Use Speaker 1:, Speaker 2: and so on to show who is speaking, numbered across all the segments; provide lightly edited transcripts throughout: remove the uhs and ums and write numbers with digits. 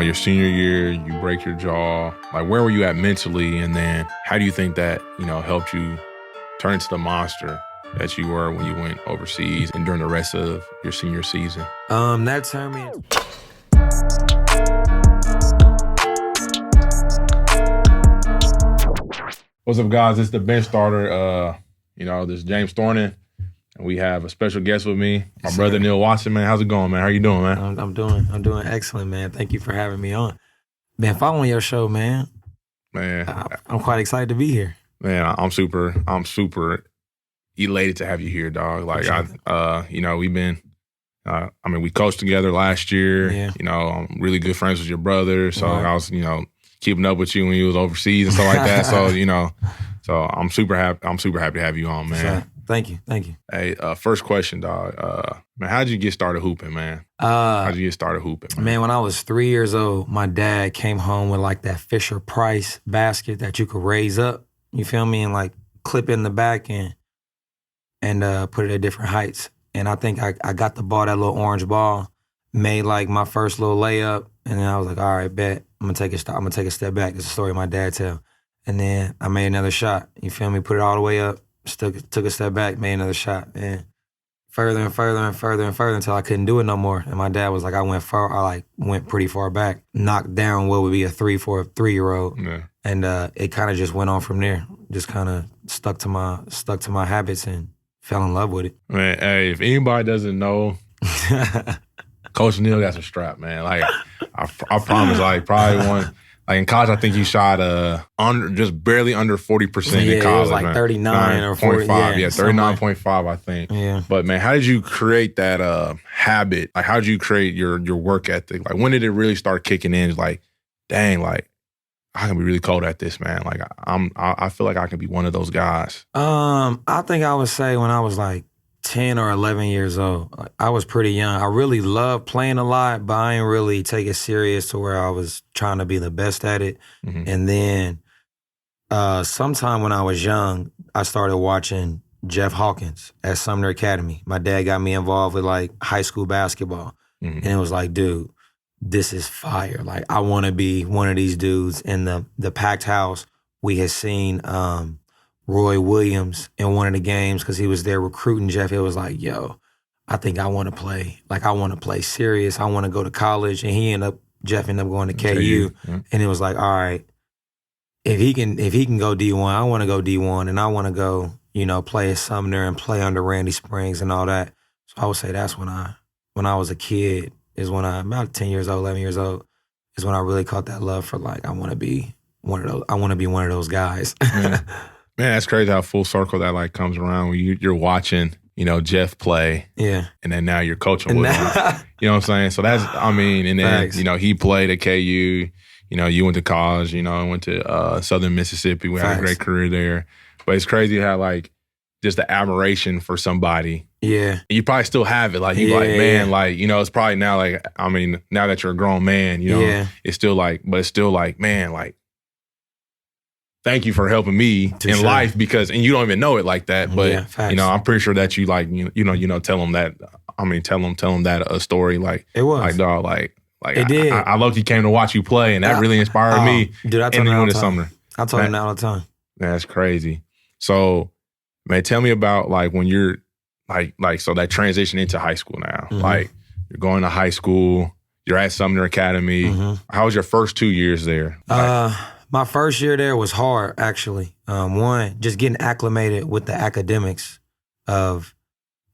Speaker 1: your senior year, you break your jaw. Like, where were you at mentally? And then how do you think that, helped you turn into the monster that you were when you went overseas and during the rest of your senior season?
Speaker 2: That turned me.
Speaker 1: What's up, guys? It's the bench starter. This is James Thornton, and we have a special guest with me, my brother Neil Watson. Man, how's it going, man? How you doing, man?
Speaker 2: I'm doing excellent, man. Thank you for having me on. Been following your show, man.
Speaker 1: Man,
Speaker 2: I'm quite excited to be here.
Speaker 1: Man, I'm super elated to have you here, dog. Like, we've been, we coached together last year.
Speaker 2: Yeah.
Speaker 1: I'm really good friends with your brother. So
Speaker 2: Right.
Speaker 1: I was, keeping up with you when you was overseas and stuff like that. So, I'm super happy to have you on, man.
Speaker 2: Thank you.
Speaker 1: Hey, first question, dog. Man, how'd you get started hooping, man? How'd you get started hooping, man?
Speaker 2: Man, when I was 3 years old, my dad came home with like that Fisher-Price basket that you could raise up. You feel me? And like clip in the back and put it at different heights. And I think I got the ball, that little orange ball, made like my first little layup, and then I was like, all right, bet. I'm gonna take a step back. It's a story my dad tell. And then I made another shot. You feel me? Put it all the way up, took a step back, made another shot. And further and further and further and further until I couldn't do it no more. And my dad was like, I went pretty far back, knocked down what would be a 3 for a 3-year-old.
Speaker 1: Yeah.
Speaker 2: And it kind of just went on from there. Just kind of stuck to my habits and fell in love with it.
Speaker 1: Man, hey, if anybody doesn't know, Coach Neil got some strap, man. Like, I promise, like, probably one. Like, in college, I think you shot just barely under 40% in college.
Speaker 2: Yeah, it was like
Speaker 1: man.
Speaker 2: 39 or 40.
Speaker 1: 0.5, yeah, 39.5, I think.
Speaker 2: Yeah.
Speaker 1: But, man, how did you create that habit? Like, how did you create your work ethic? Like, when did it really start kicking in? It's like, dang, like, I can be really cold at this, man. Like, I feel like I can be one of those guys.
Speaker 2: I think I would say when I was like 10 or 11 years old. I was pretty young. I really loved playing a lot, but I didn't really take it serious to where I was trying to be the best at it.
Speaker 1: Mm-hmm.
Speaker 2: And then sometime when I was young, I started watching Jeff Hawkins at Sumner Academy. My dad got me involved with like high school basketball.
Speaker 1: Mm-hmm.
Speaker 2: And it was like, dude, this is fire. Like, I want to be one of these dudes. In the packed house, we had seen Roy Williams in one of the games because he was there recruiting Jeff. It was like, yo, I think I want to play. Like, I want to play serious. I want to go to college. And Jeff ended up going to KU.
Speaker 1: Yeah.
Speaker 2: And it was like, all right, if he can go D1, I want to go D1, and I want to go, play at Sumner and play under Randy Springs and all that. So I would say that's when I was a kid, is when about 10 years old, 11 years old, is when I really caught that love for, like, I want to be one of those guys.
Speaker 1: Man, that's crazy how full circle that like comes around when you're watching, Jeff play.
Speaker 2: Yeah.
Speaker 1: And then now you're coaching with him. You know what I'm saying? So that's, and then,
Speaker 2: Facts.
Speaker 1: He played at KU, you went to college, went to Southern Mississippi. We had a
Speaker 2: Facts.
Speaker 1: great career there. But it's crazy how like just the admiration for somebody.
Speaker 2: Yeah.
Speaker 1: You probably still have it. Like, man, like, it's probably now like, now that you're a grown man, it's still like, but it's still like, man, like, thank you for helping me in life and you don't even know it like that, but I'm pretty sure that you like, tell them that, tell them that story. Like,
Speaker 2: it was
Speaker 1: like, dog, like
Speaker 2: it did.
Speaker 1: I low-key came to watch you play and that really inspired me.
Speaker 2: Dude, I told him all the time.
Speaker 1: Sumner.
Speaker 2: I told him that all the time.
Speaker 1: That's crazy. So, man, tell me about like when you're like, so that transition into high school now,
Speaker 2: Mm-hmm.
Speaker 1: like you're going to high school, you're at Sumner Academy.
Speaker 2: Mm-hmm.
Speaker 1: How was your first 2 years there?
Speaker 2: My first year there was hard, actually. One, just getting acclimated with the academics of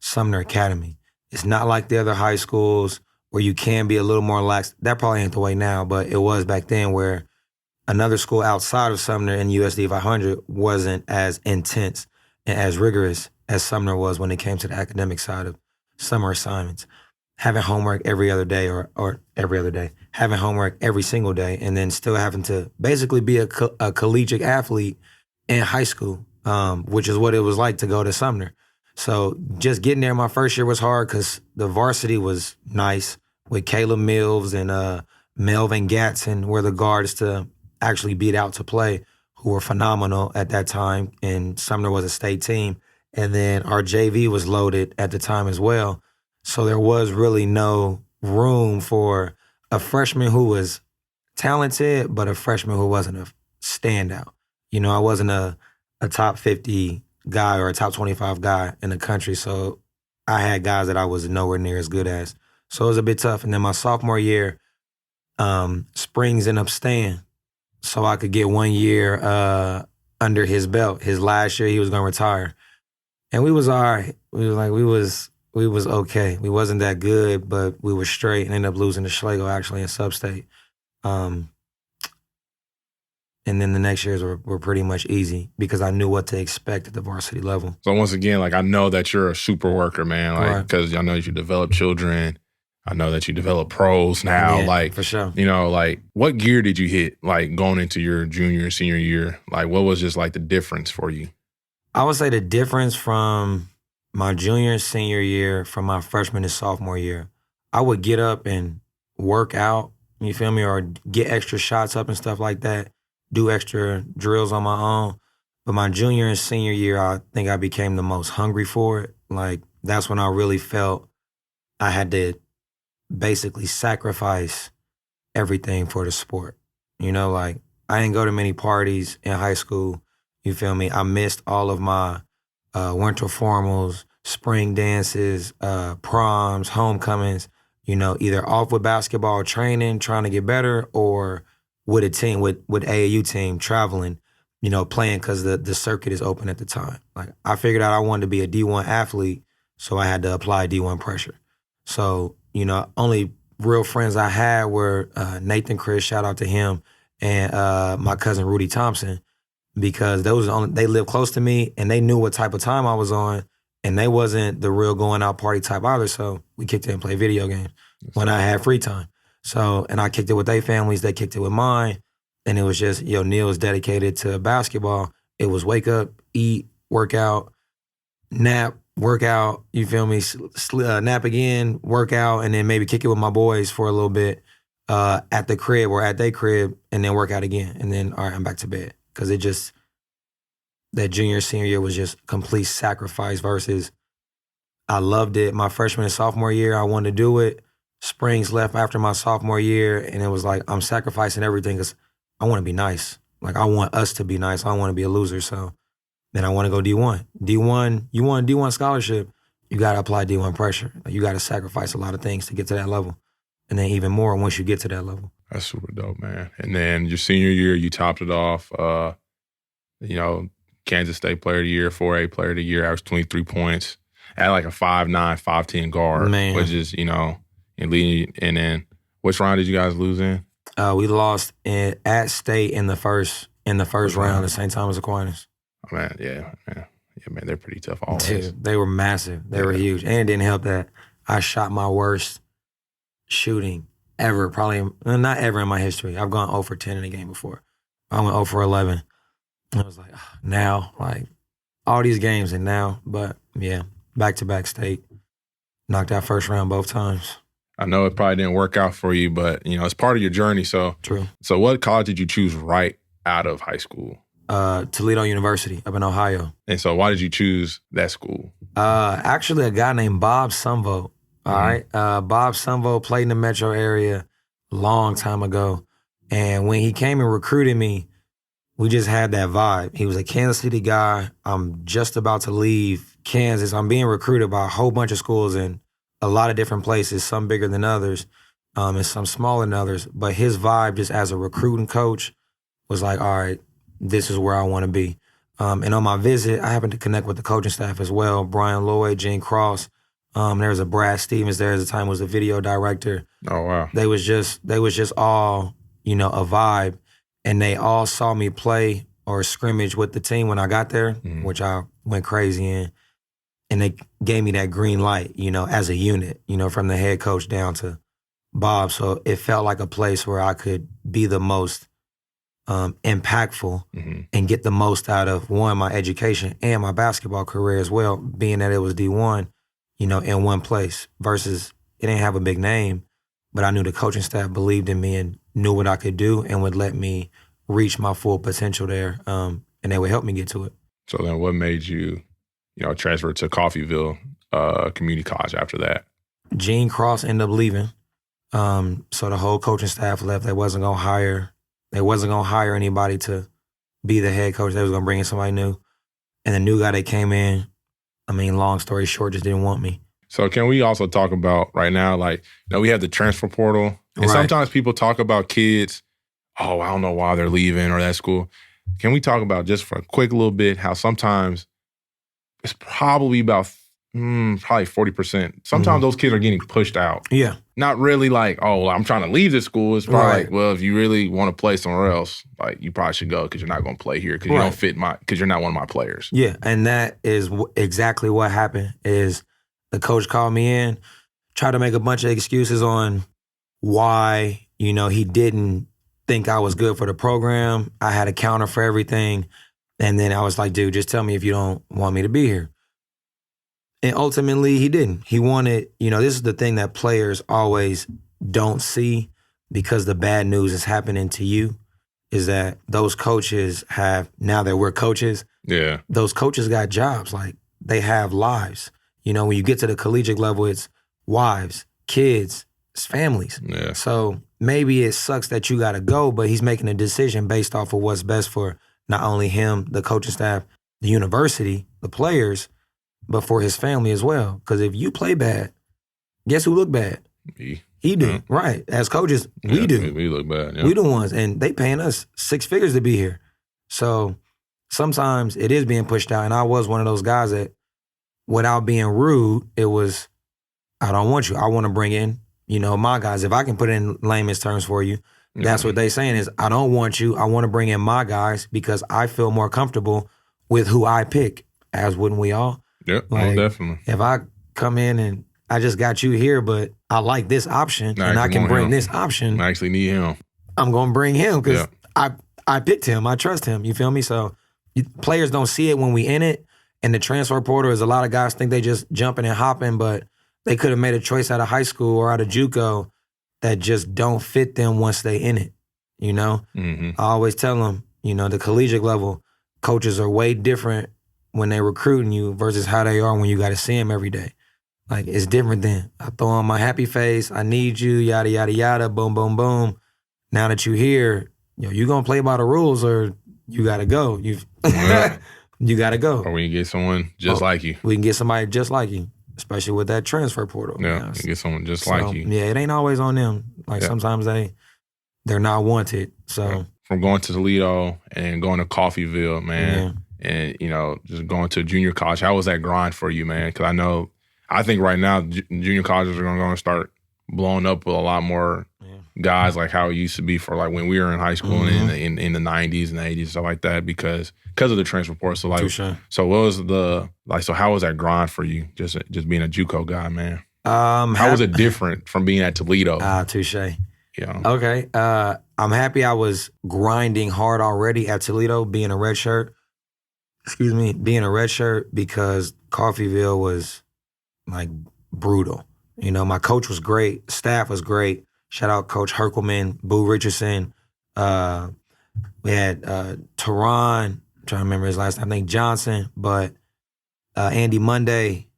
Speaker 2: Sumner Academy. It's not like the other high schools where you can be a little more lax. That probably ain't the way now, but it was back then, where another school outside of Sumner in USD 500 wasn't as intense and as rigorous as Sumner was when it came to the academic side of summer assignments. Having homework every other day or every other day, having homework every single day, and then still having to basically be a collegiate athlete in high school, which is what it was like to go to Sumner. So just getting there my first year was hard because the varsity was nice with Caleb Mills and Melvin Gatson were the guards to actually beat out to play, who were phenomenal at that time, and Sumner was a state team. And then our JV was loaded at the time as well. So there was really no room for a freshman who was talented, but a freshman who wasn't a standout. You know, I wasn't a top 50 guy or a top 25 guy in the country, so I had guys that I was nowhere near as good as. So it was a bit tough. And then my sophomore year, Springs ended up staying so I could get 1 year under his belt. His last year, he was going to retire. And we was all right. We was okay. We wasn't that good, but we were straight and ended up losing to Schlegel actually in sub-state. And then the next years were pretty much easy because I knew what to expect at the varsity level.
Speaker 1: So once again, like, I know that you're a super worker, man. Like, because I know you develop children. I know that you develop pros now.
Speaker 2: Yeah,
Speaker 1: like,
Speaker 2: for sure.
Speaker 1: You know, like, what gear did you hit, like, going into your junior and senior year? Like, what was just, like, the difference for you?
Speaker 2: I would say the difference from my junior and senior year, from my freshman and sophomore year, I would get up and work out, you feel me, or get extra shots up and stuff like that, do extra drills on my own. But my junior and senior year, I think I became the most hungry for it. Like, that's when I really felt I had to basically sacrifice everything for the sport. You know, like, I didn't go to many parties in high school. You feel me? I missed all of my winter formals, spring dances, proms, homecomings, you know, either off with basketball training, trying to get better, or with a team, with AAU team traveling, you know, playing because the circuit is open at the time. Like, I figured out I wanted to be a D1 athlete, so I had to apply D1 pressure. So, you know, only real friends I had were Nathan Chris, shout out to him, and my cousin Rudy Thompson, because they lived close to me and they knew what type of time I was on, and they wasn't the real going out party type either. So we kicked it and played video games when I had free time. So, and I kicked it with their families, they kicked it with mine, and it was just, Neil was dedicated to basketball. It was wake up, eat, work out, nap, work out, you feel me, nap again, work out, and then maybe kick it with my boys for a little bit at the crib or at their crib, and then work out again. And then, all right, I'm back to bed. Because that junior, senior year was just complete sacrifice versus I loved it. My freshman and sophomore year, I wanted to do it. Springs left after my sophomore year, and it was like, I'm sacrificing everything because I want to be nice. Like, I want us to be nice. I don't want to be a loser. So then I want to go D1. D1, you want a D1 scholarship, you got to apply D1 pressure. Like, you got to sacrifice a lot of things to get to that level. And then even more once you get to that level.
Speaker 1: That's super dope, man. And then your senior year, you topped it off. You know, Kansas State Player of the Year, 4A Player of the Year, averaged 23 points at like a 5'9", 5'10" guard,
Speaker 2: man.
Speaker 1: Which is, you know, and leading. And then, which round did you guys lose in?
Speaker 2: We lost at State in the first round at St. Thomas Aquinas.
Speaker 1: Oh, man, yeah, man, they're pretty tough always.
Speaker 2: Dude, they were massive. They were huge, and it didn't help that I shot my worst shooting ever, probably not ever in my history. I've gone 0 for 10 in a game before. I went 0 for 11. I was like, now, like, all these games and now, but yeah, back-to-back state. Knocked out first round both times.
Speaker 1: I know it probably didn't work out for you, but, you know, it's part of your journey. So,
Speaker 2: true.
Speaker 1: So what college did you choose right out of high school?
Speaker 2: Toledo University up in Ohio.
Speaker 1: And so why did you choose that school?
Speaker 2: Actually, a guy named Bob Sumvo. All right. Bob Sumvo played in the metro area a long time ago. And when he came and recruited me, we just had that vibe. He was a Kansas City guy. I'm just about to leave Kansas. I'm being recruited by a whole bunch of schools in a lot of different places, some bigger than others, and some smaller than others. But his vibe just as a recruiting coach was like, all right, this is where I want to be. And on my visit, I happened to connect with the coaching staff as well. Brian Lloyd, Gene Cross. There was a Brad Stevens there at the time, was the video director.
Speaker 1: Oh, wow.
Speaker 2: They was just all, you know, a vibe. And they all saw me play or scrimmage with the team when I got there, which I went crazy in. And they gave me that green light, you know, as a unit, you know, from the head coach down to Bob. So it felt like a place where I could be the most impactful and get the most out of, one, my education and my basketball career as well, being that it was D1, you know, in one place versus it didn't have a big name, but I knew the coaching staff believed in me and knew what I could do and would let me reach my full potential there, and they would help me get to it.
Speaker 1: So then what made you, you know, transfer to Coffeyville Community College after that?
Speaker 2: Gene Cross ended up leaving. So the whole coaching staff left. They wasn't gonna hire anybody to be the head coach. They was gonna bring in somebody new. And the new guy that came in, I mean, long story short, just didn't want me.
Speaker 1: So can we also talk about right now, like, you know, we have the transfer portal. And sometimes people talk about kids, oh, I don't know why they're leaving or that school. Can we talk about just for a quick little bit how sometimes it's probably about probably 40%. Sometimes those kids are getting pushed out.
Speaker 2: Yeah.
Speaker 1: Not really like, oh, well, I'm trying to leave this school. It's probably like, well, if you really want to play somewhere else, like you probably should go because you're not going to play here because you don't fit because you're not one of my players.
Speaker 2: Yeah, and that is exactly what happened is the coach called me in, tried to make a bunch of excuses on why, you know, he didn't think I was good for the program. I had a counter for everything. And then I was like, dude, just tell me if you don't want me to be here. And ultimately, he didn't. He wanted, you know, this is the thing that players always don't see because the bad news is happening to you, is that those coaches have, now that we're coaches, those coaches got jobs. Like, they have lives. You know, when you get to the collegiate level, it's wives, kids, it's families.
Speaker 1: Yeah.
Speaker 2: So maybe it sucks that you got to go, but he's making a decision based off of what's best for not only him, the coaching staff, the university, the players, but for his family as well. Because if you play bad, guess who look bad? He do, right. As coaches, we do.
Speaker 1: We look bad, yeah.
Speaker 2: We the ones, and they paying us 6 figures to be here. So sometimes it is being pushed out, and I was one of those guys that, without being rude, it was, I don't want you. I want to bring in, you know, my guys. If I can put it in layman's terms for you, that's what they saying is, I don't want you. I want to bring in my guys because I feel more comfortable with who I pick, as wouldn't we all?
Speaker 1: Yep, like, definitely.
Speaker 2: If I come in and I just got you here, but I like this option and I can bring this option.
Speaker 1: I actually need him.
Speaker 2: I'm going to bring him because I picked him. I trust him. You feel me? So players don't see it when we in it. And the transfer portal is a lot of guys think they just jumping and hopping, but they could have made a choice out of high school or out of JUCO that just don't fit them once they in it, you know? I always tell them, you know, the collegiate level, coaches are way different when they're recruiting you versus how they are when you got to see them every day. Like, it's different then. I throw on my happy face, I need you, yada, yada, yada, boom, boom, boom. Now that you're here, you know, you going to play by the rules or you got to go. You got to go.
Speaker 1: Or we can get someone just like you.
Speaker 2: We can get somebody just like you, especially with that transfer portal.
Speaker 1: Yeah, you can get someone just like you.
Speaker 2: Yeah, it ain't always on them. Like, sometimes they're not wanted. So
Speaker 1: from going to Toledo and going to Coffeyville, man, and, you know, just going to junior college, how was that grind for you, man? Because I think right now junior colleges are going to start blowing up with a lot more guys like how it used to be for like when we were in high school and in the 90s and the 80s, stuff like that, because of the transfer portal. So like, so what was so how was that grind for you? Just being a JUCO guy, man. How was it different from being at Toledo?
Speaker 2: Touche.
Speaker 1: Yeah.
Speaker 2: Okay. I'm happy I was grinding hard already at Toledo, being a redshirt because Coffeyville was like brutal. You know, my coach was great, staff was great. Shout out Coach Herkelman, Boo Richardson. We had Teron, I'm trying to remember his last name, I think Johnson, but Andy Monday.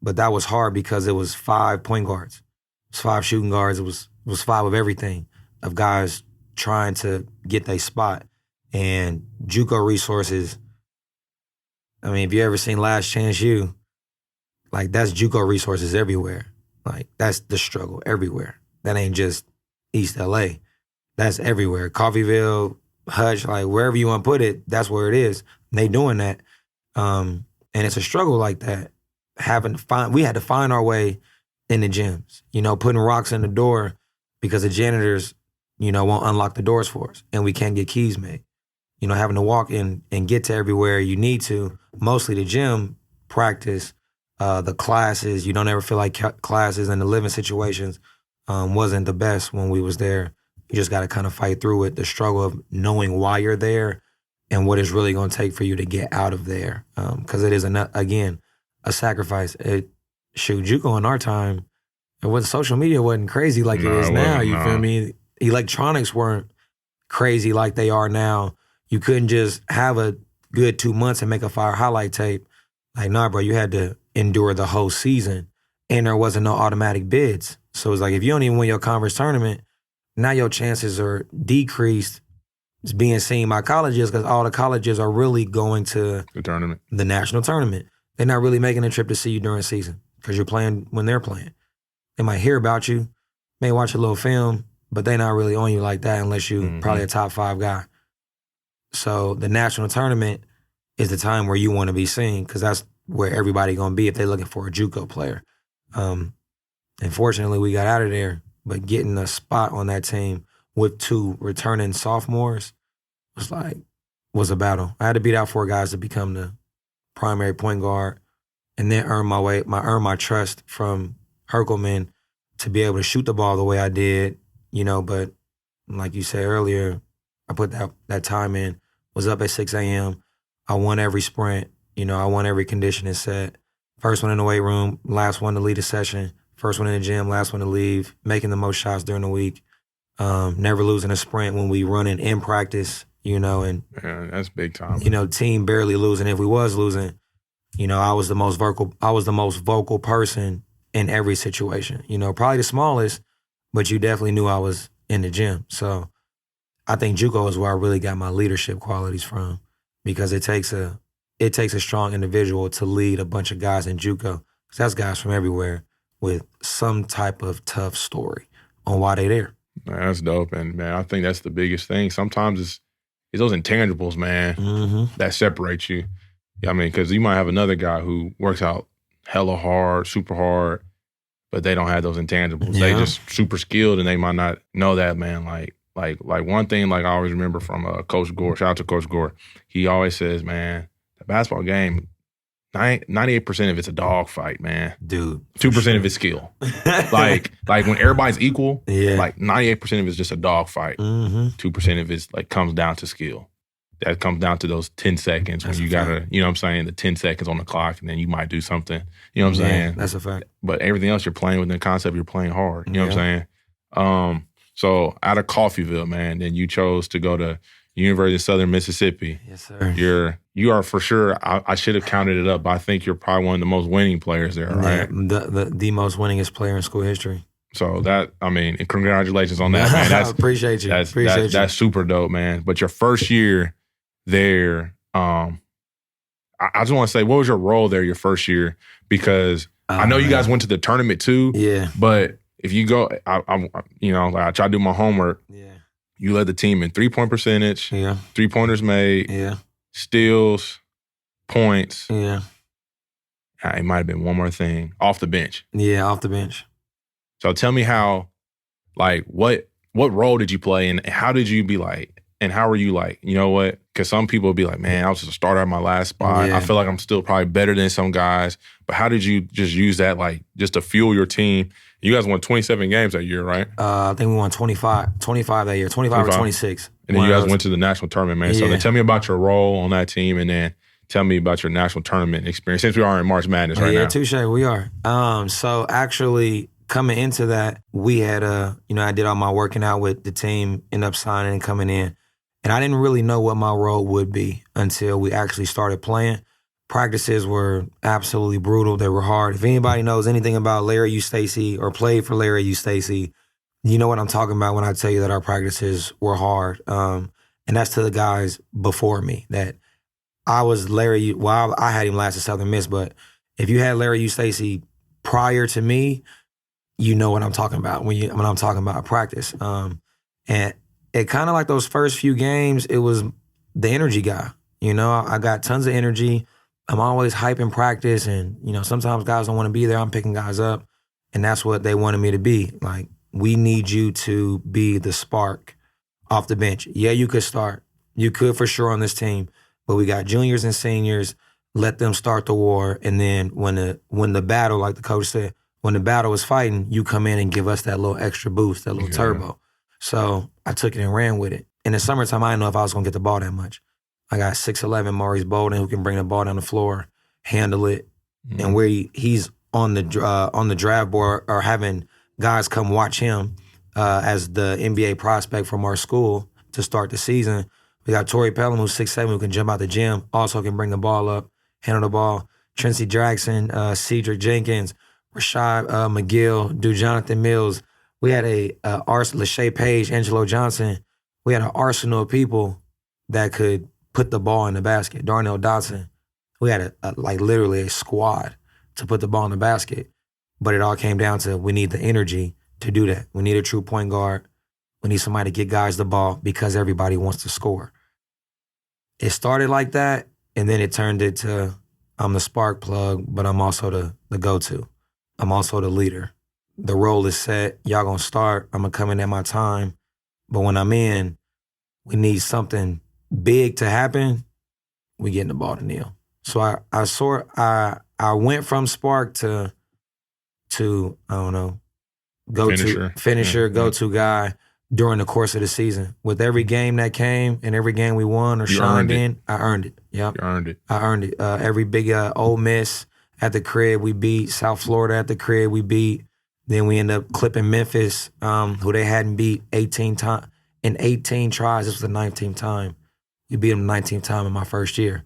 Speaker 2: But that was hard because it was 5 point guards. It was 5 shooting guards. It was 5 of everything, of guys trying to get their spot. And JUCO resources, I mean, if you ever seen Last Chance U, like, that's JUCO resources everywhere. Like, that's the struggle everywhere. That ain't just East LA. That's everywhere. Coffeyville, Hutch, like, wherever you want to put it, that's where it is. And they doing that. And it's a struggle like that. We had to find our way in the gyms, you know, putting rocks in the door because the janitors, you know, won't unlock the doors for us and we can't get keys made. You know, having to walk in and get to everywhere you need to, mostly the gym, practice, the classes. You don't ever feel like classes and the living situations wasn't the best when we was there. You just got to kind of fight through it, the struggle of knowing why you're there and what it's really going to take for you to get out of there. Because it is, again, a sacrifice. JUCO in our time, social media wasn't crazy like it is now, you feel me? Electronics weren't crazy like they are now. You couldn't just have a good 2 months and make a fire highlight tape. Like, nah, bro, you had to endure the whole season. And there wasn't no automatic bids. So it's like if you don't even win your conference tournament, now your chances are decreased being seen by colleges because all the colleges are really going to
Speaker 1: the tournament,
Speaker 2: the national tournament. They're not really making a trip to see you during season because you're playing when they're playing. They might hear about you, may watch a little film, but they're not really on you like that unless you probably a top 5 guy. So the national tournament is the time where you want to be seen because that's where everybody going to be if they're looking for a JUCO player. Unfortunately, we got out of there, but getting a spot on that team with 2 returning sophomores was a battle. I had to beat out 4 guys to become the primary point guard and then earn my trust from Herkelman to be able to shoot the ball the way I did, but like you said earlier, I put that time in, was up at 6 a.m. I won every sprint, I won every conditioning set. First one in the weight room, last one to lead a session, first one in the gym, last one to leave, making the most shots during the week, never losing a sprint when we running in practice, and
Speaker 1: yeah, that's big time.
Speaker 2: Team barely losing. If we was losing, I was the most vocal person in every situation. Probably the smallest, but you definitely knew I was in the gym. So I think JUCO is where I really got my leadership qualities from because it takes a strong individual to lead a bunch of guys in JUCO because that's guys from everywhere with some type of tough story on why they there.
Speaker 1: Man, that's dope. And, man, I think that's the biggest thing. Sometimes it's those intangibles, man, that separate you. I mean, because you might have another guy who works out hella hard, super hard, but they don't have those intangibles. Yeah. They just super skilled and they might not know that, man. Like one thing, I always remember from Coach Gore, shout out to Coach Gore, he always says, man, the basketball game, 98% of it's a dog fight, man.
Speaker 2: Dude.
Speaker 1: 2% of it's skill. like when everybody's equal, 98% of it's just a dog fight. 2% of it's comes down to skill. That comes down to those 10 seconds when you gotta, you know what I'm saying, the 10 seconds on the clock and then you might do something. You know what I'm saying?
Speaker 2: That's a fact.
Speaker 1: But everything else you're playing within the concept, you're playing hard. You know what I'm saying? So out of Coffeyville, man, then you chose to go to University of Southern Mississippi.
Speaker 2: Yes, sir.
Speaker 1: You are for sure, I should have counted it up, but I think you're probably one of the most winning players there, right?
Speaker 2: The most winningest player in school history.
Speaker 1: So congratulations on that, man.
Speaker 2: Appreciate you.
Speaker 1: That's super dope, man. But your first year there, I just want to say, what was your role there your first year? Because I know you guys went to the tournament too.
Speaker 2: Yeah.
Speaker 1: But if you go, I try to do my homework.
Speaker 2: Yeah.
Speaker 1: You led the team in 3-point percentage.
Speaker 2: Yeah.
Speaker 1: 3-pointers made.
Speaker 2: Yeah. Steals,
Speaker 1: points.
Speaker 2: Yeah.
Speaker 1: It might have been one more thing. Off the bench.
Speaker 2: Yeah, off the bench.
Speaker 1: So tell me how, what role did you play and how did you be and how were you you know what? Because some people will be like, man, I was just a starter at my last spot. Yeah. I feel like I'm still probably better than some guys. But how did you just use that, just to fuel your team? You guys won 27 games that year, right?
Speaker 2: I think we won 25 that year, 25 or 26.
Speaker 1: And then you guys went to the national tournament, man. Yeah. So then tell me about your role on that team and then tell me about your national tournament experience since we are in March Madness right now.
Speaker 2: Yeah, touche, we are. So actually coming into that, we had, I did all my working out with the team, ended up signing and coming in. And I didn't really know what my role would be until we actually started playing. Practices were absolutely brutal. They were hard. If anybody knows anything about Larry Eustacy or played for Larry Eustacy, you know what I'm talking about when I tell you that our practices were hard. And that's to the guys before me. That I was Larry, I had him last at Southern Miss, but if you had Larry Eustacy prior to me, you know what I'm talking about when I'm talking about practice. And it kind of like those first few games, it was the energy guy. I got tons of energy. I'm always hyping practice and, sometimes guys don't want to be there. I'm picking guys up and that's what they wanted me to be. We need you to be the spark off the bench. Yeah, you could start. You could for sure on this team, but we got juniors and seniors. Let them start the war. And then when the battle, like the coach said, when the battle is fighting, you come in and give us that little extra boost, that little turbo. So I took it and ran with it. In the summertime, I didn't know if I was going to get the ball that much. I got 6'11" Maurice Bolden who can bring the ball down the floor, handle it, and where he's on the draft board or having guys come watch him as the NBA prospect from our school to start the season. We got Torrey Pelham who's 6'7", who can jump out the gym, also can bring the ball up, handle the ball. Trincy Jackson, Cedric Jenkins, Rashad McGill, do Jonathan Mills. We had Lachey Page, Angelo Johnson. We had an arsenal of people that could put the ball in the basket. Darnell Dotson. We had literally a squad to put the ball in the basket. But it all came down to we need the energy to do that. We need a true point guard. We need somebody to get guys the ball because everybody wants to score. It started like that, and then it turned into I'm the spark plug, but I'm also the go-to. I'm also the leader. The role is set. Y'all gonna start. I'm gonna come in at my time. But when I'm in, we need something big to happen. We getting the ball to Neil. So I went from spark to I don't know, finisher, go-to guy during the course of the season. With every game that came and every game we won or shined in, I earned it. Yep.
Speaker 1: You earned it.
Speaker 2: I earned it. Every big Ole Miss at the crib we beat, South Florida at the crib we beat. Then we end up clipping Memphis, who they hadn't beat 18 times. In 18 tries, this was the 19th time. We beat them the 19th time in my first year.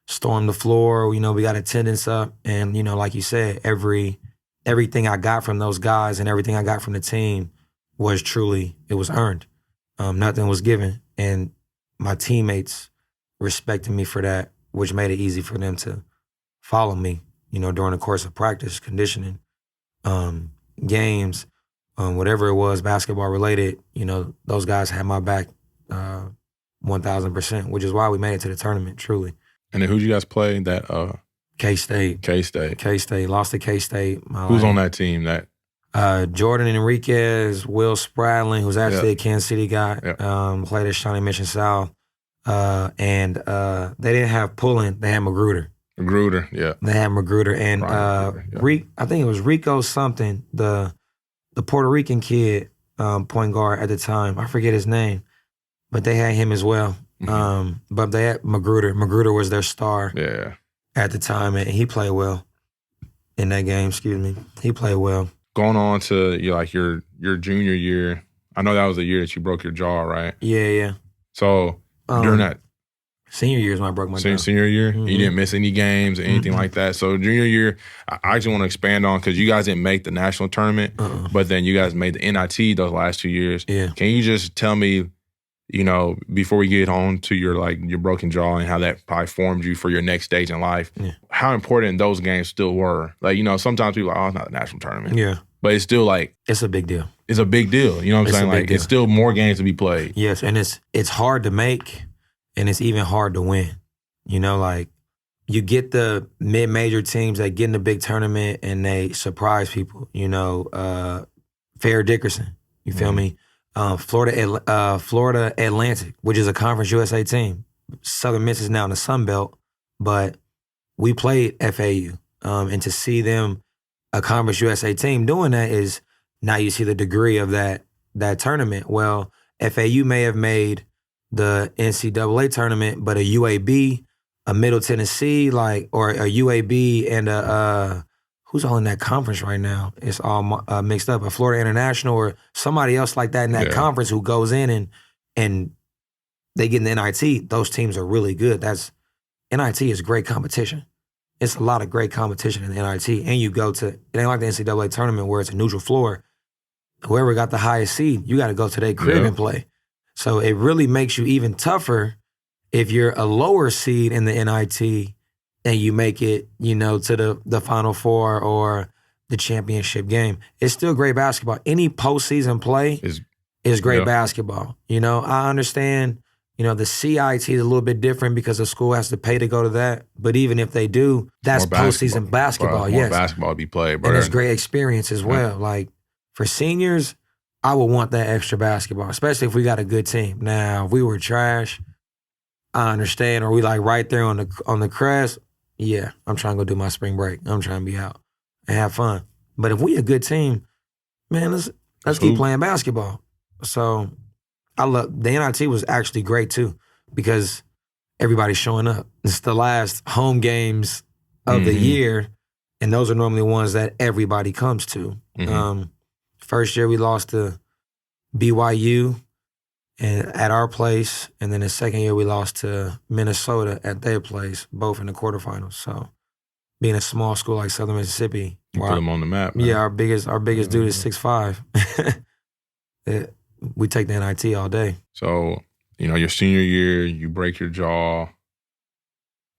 Speaker 2: Stormed the floor, we got attendance up. And, like you said, everything I got from those guys and everything I got from the team was truly, it was earned. Nothing was given. And my teammates respected me for that, which made it easy for them to follow me, during the course of practice, conditioning, games, whatever it was, basketball related, those guys had my back 1,000%, which is why we made it to the tournament, truly.
Speaker 1: And then who'd you guys play that?
Speaker 2: K-State.
Speaker 1: K-State.
Speaker 2: Lost to K-State.
Speaker 1: Who's on that team?
Speaker 2: Jordan Enriquez, Will Spradlin, who's actually a Kansas City guy,
Speaker 1: Yep.
Speaker 2: Played at Shawnee Mission South. And they didn't have Pullen, they had Magruder.
Speaker 1: Yeah.
Speaker 2: They had Magruder. And I think it was Rico something, the Puerto Rican kid, point guard at the time. I forget his name, but they had him as well. Mm-hmm. But they had Magruder. Magruder was their star at the time, and he played well in that game. He played well.
Speaker 1: Going on to your junior year, I know that was the year that you broke your jaw, right?
Speaker 2: Yeah.
Speaker 1: So during that
Speaker 2: senior year is when I broke my jaw.
Speaker 1: Senior year, you didn't miss any games or anything like that. So junior year, I actually want to expand on because you guys didn't make the national tournament, but then you guys made the NIT those last 2 years.
Speaker 2: Yeah.
Speaker 1: Can you just tell me, before we get on to your broken jaw and how that probably formed you for your next stage in life, how important those games still were? Sometimes people are like, oh, it's not a national tournament.
Speaker 2: Yeah.
Speaker 1: But it's still
Speaker 2: it's a big deal.
Speaker 1: It's a big deal. You know what I'm saying? It's still more games to be played.
Speaker 2: Yes, and it's hard to make, and it's even hard to win. You get the mid-major teams that get in the big tournament and they surprise people. Fair Dickerson, you feel me? Florida Atlantic, which is a Conference USA team. Southern Miss is now in the Sun Belt, but we played FAU. And to see them, a Conference USA team, doing that is now you see the degree of that tournament. Well, FAU may have made the NCAA tournament, but a UAB, a Middle Tennessee, or a UAB and who's all in that conference right now? It's all mixed up. A Florida International or somebody else like that in that conference who goes in and they get in the NIT. Those teams are really good. NIT is great competition. It's a lot of great competition in the NIT. And you go to, it ain't like the NCAA tournament where it's a neutral floor. Whoever got the highest seed, you got to go to their crib and play. So it really makes you even tougher if you're a lower seed in the NIT and you make it, to the Final Four or the championship game. It's still great basketball. Any postseason play is great basketball. I understand, the CIT is a little bit different because the school has to pay to go to that. But even if they do, that's postseason basketball.
Speaker 1: More basketball to be played, bro.
Speaker 2: And it's great experience as well. For seniors, I would want that extra basketball, especially if we got a good team. Now, if we were trash, I understand. Or we right there on the crest, yeah, I'm trying to go do my spring break. I'm trying to be out and have fun. But if we a good team, man, let's keep playing basketball. So I love the NIT was actually great too because everybody's showing up. It's the last home games of the year, and those are normally ones that everybody comes to. First year we lost to BYU and at our place, and then the second year we lost to Minnesota at their place, both in the quarterfinals. So being a small school like Southern Mississippi.
Speaker 1: You put them on the map, man.
Speaker 2: Yeah, our biggest dude is 6'5". We take the NIT all day.
Speaker 1: So, your senior year, you break your jaw.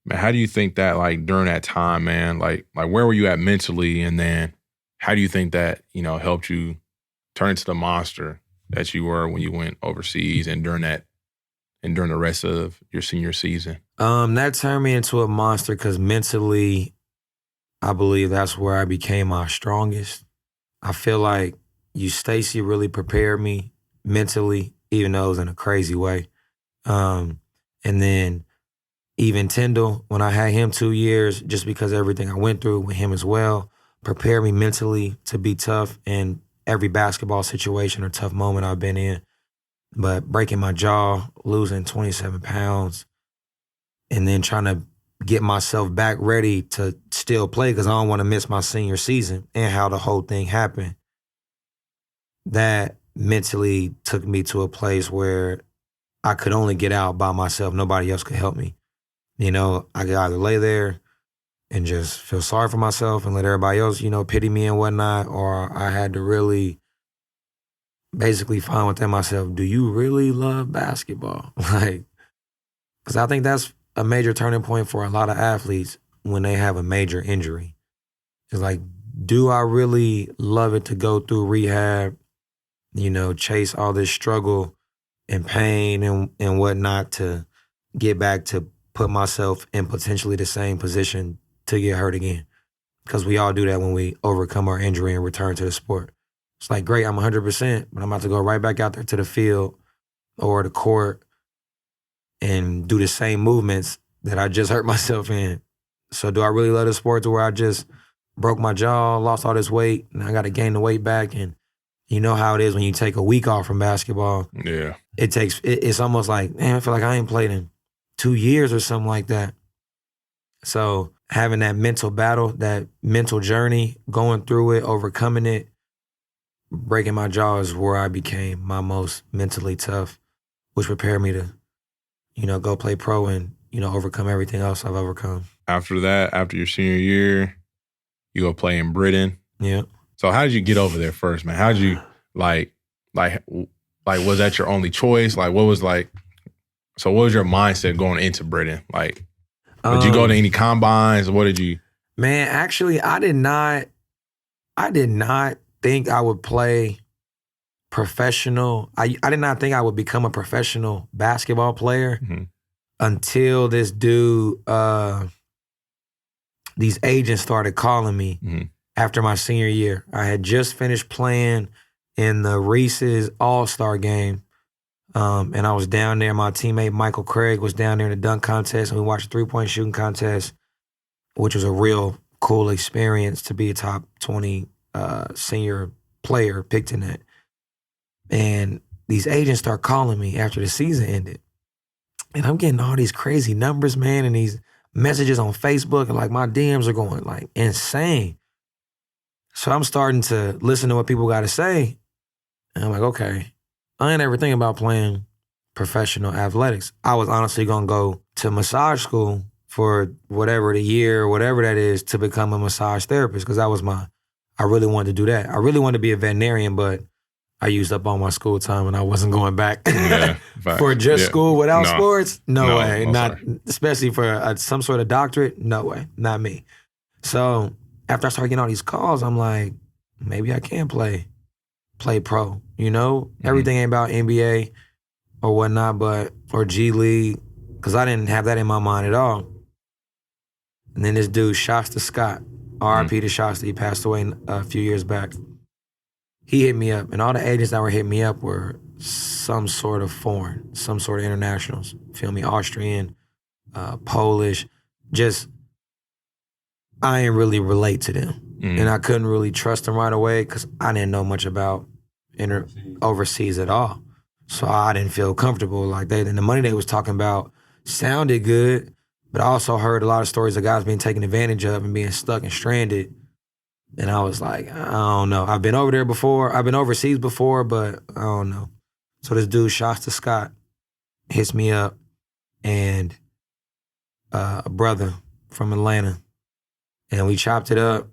Speaker 1: Man, how do you think that, like, during that time, man, like where were you at mentally? And then how do you think that, helped you turn into the monster that you were when you went overseas and during the rest of your senior season?
Speaker 2: That turned me into a monster because mentally, I believe that's where I became my strongest. I feel like Stacy really prepared me mentally, even though it was in a crazy way. And then even Tyndall, when I had him 2 years, just because of everything I went through with him as well, prepared me mentally to be tough in every basketball situation or tough moment I've been in. But breaking my jaw, losing 27 pounds, and then trying to get myself back ready to still play because I don't want to miss my senior season and how the whole thing happened. That mentally took me to a place where I could only get out by myself. Nobody else could help me. I could either lay there and just feel sorry for myself and let everybody else, pity me and whatnot, or I had to really basically find within myself, do you really love basketball? Because I think that's a major turning point for a lot of athletes when they have a major injury. It's like, do I really love it to go through rehab, chase all this struggle and pain and whatnot to get back to put myself in potentially the same position to get hurt again? Because we all do that when we overcome our injury and return to the sport. It's like, great, I'm 100%, but I'm about to go right back out there to the field or the court and do the same movements that I just hurt myself in. So do I really love the sport to where I just broke my jaw, lost all this weight, and I got to gain the weight back? And you know how it is when you take a week off from basketball.
Speaker 1: Yeah.
Speaker 2: It's almost like, man, I feel like I ain't played in 2 years or something like that. So having that mental battle, that mental journey, going through it, overcoming it, breaking my jaw is where I became my most mentally tough, which prepared me to, go play pro and, overcome everything else I've overcome.
Speaker 1: After that, after your senior year, you go play in Britain.
Speaker 2: Yeah.
Speaker 1: So how did you get over there first, man? How did you, like, was that your only choice? Like, what was your mindset going into Britain? Like, did you go to any combines? What did you?
Speaker 2: Man, actually, I did not think I would play professional. I did not think I would become a professional basketball player until this dude, these agents started calling me after my senior year. I had just finished playing in the Reese's All-Star game. And I was down there. My teammate Michael Craig was down there in the dunk contest, and we watched a three-point shooting contest, which was a real cool experience to be a top 20 senior player picked in that. And these agents start calling me after the season ended. And I'm getting all these crazy numbers, man, and these messages on Facebook, and like my DMs are going like insane. So I'm starting to listen to what people got to say. And I'm like, okay, I ain't ever thinking about playing professional athletics. I was honestly going to go to massage school for whatever the year, whatever that is, to become a massage therapist, because that was I really wanted to do that. I really wanted to be a veterinarian, but I used up all my school time and I wasn't going back for just school without sports. No way. Not especially for some sort of doctorate. No way. Not me. So after I started getting all these calls, I'm like, maybe I can play pro. Everything ain't about NBA or whatnot, or G League, because I didn't have that in my mind at all. And then this dude, Shasta Scott, R.I.P. to Shasta, he passed away a few years back. He hit me up, and all the agents that were hitting me up were some sort of foreign, some sort of internationals. Feel me? Austrian, Polish. Just, I didn't really relate to them. And I couldn't really trust them right away because I didn't know much about overseas at all. So I didn't feel comfortable. Like the money they was talking about sounded good, but I also heard a lot of stories of guys being taken advantage of and being stuck and stranded. And I was like, I don't know. I've been over there before. I've been overseas before, but I don't know. So this dude, Shasta Scott, hits me up, and a brother from Atlanta And we chopped it up.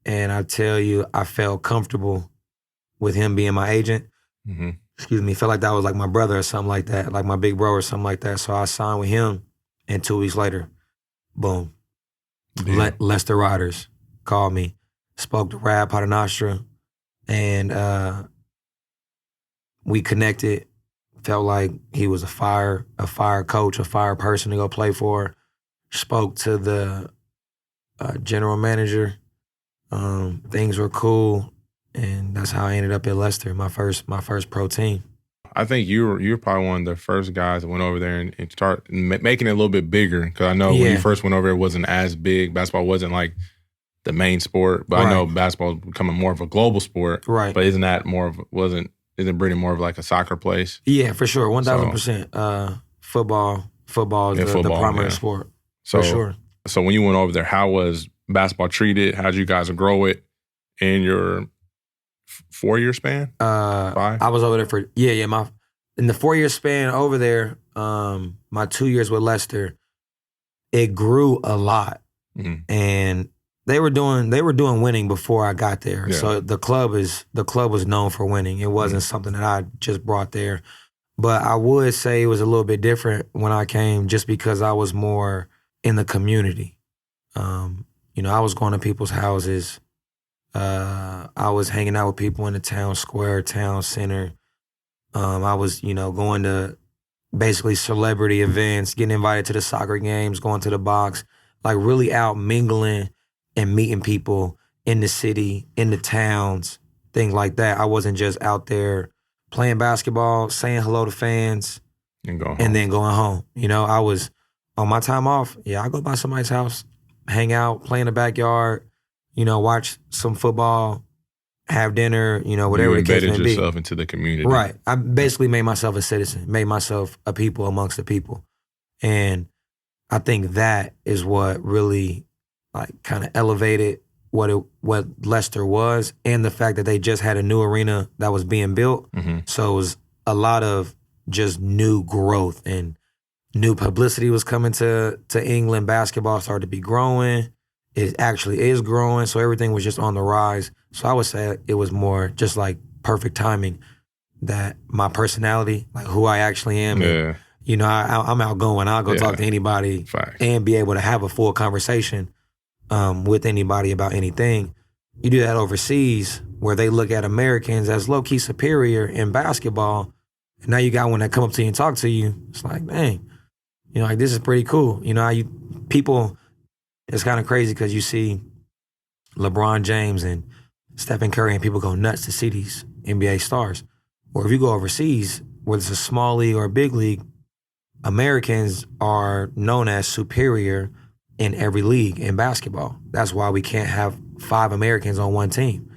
Speaker 2: And I tell you, I felt comfortable with him being my agent.
Speaker 1: Mm-hmm.
Speaker 2: Excuse me. Felt like that was like my brother or something like that, like my big bro or something like that. So I signed with him. And 2 weeks later, boom. Leicester Riders called me, spoke to Rad Paternostra, and we connected. Felt like he was a fire coach, a fire person to go play for. Spoke to the general manager. Things were cool, and that's how I ended up at Leicester, my first pro team.
Speaker 1: I think you were probably one of the first guys that went over there and start making it a little bit bigger. Because I know when you first went over there, it wasn't as big. Basketball wasn't like the main sport, but I know basketball is becoming more of a global sport.
Speaker 2: Right.
Speaker 1: But isn't Britain more of like a soccer place?
Speaker 2: Yeah, for sure, 1,000%. Football is the primary sport. For sure.
Speaker 1: So when you went over there, how was basketball treated? How did you guys grow it in your 4-year span? 5?
Speaker 2: I was over there for in the 4-year span over there, my 2 years with Leicester, it grew a lot.
Speaker 1: Mm-hmm.
Speaker 2: And they were doing winning before I got there. Yeah. So the club was known for winning. It wasn't something that I just brought there. But I would say it was a little bit different when I came, just because I was more in the community. I was going to people's houses. I was hanging out with people in the town square, town center. I was, going to basically celebrity events, getting invited to the soccer games, going to the box, like really out mingling and meeting people in the city, in the towns, things like that. I wasn't just out there playing basketball, saying hello to fans, and then going home. I was on my time off. Yeah, I go by somebody's house, hang out, play in the backyard, watch some football, have dinner, whatever the case may be. You embedded
Speaker 1: yourself into the community.
Speaker 2: Right. I basically made myself a citizen, made myself a people amongst the people. And I think that is what really kind of elevated what Leicester was, and the fact that they just had a new arena that was being built.
Speaker 1: Mm-hmm.
Speaker 2: So it was a lot of just new growth, and new publicity was coming to England. Basketball started to be growing. It actually is growing, so everything was just on the rise. So I would say it was more just like perfect timing, that my personality, like who I actually am,
Speaker 1: yeah.
Speaker 2: and, I'm outgoing. I'll go talk to anybody.
Speaker 1: Fact.
Speaker 2: And be able to have a full conversation with anybody about anything. You do that overseas, where they look at Americans as low-key superior in basketball, and now you got one that come up to you and talk to you. It's like, dang, this is pretty cool. People, it's kind of crazy because you see LeBron James and Stephen Curry, and people go nuts to see these NBA stars. Or if you go overseas, whether it's a small league or a big league, Americans are known as superior in every league in basketball. That's why we can't have 5 Americans on one team.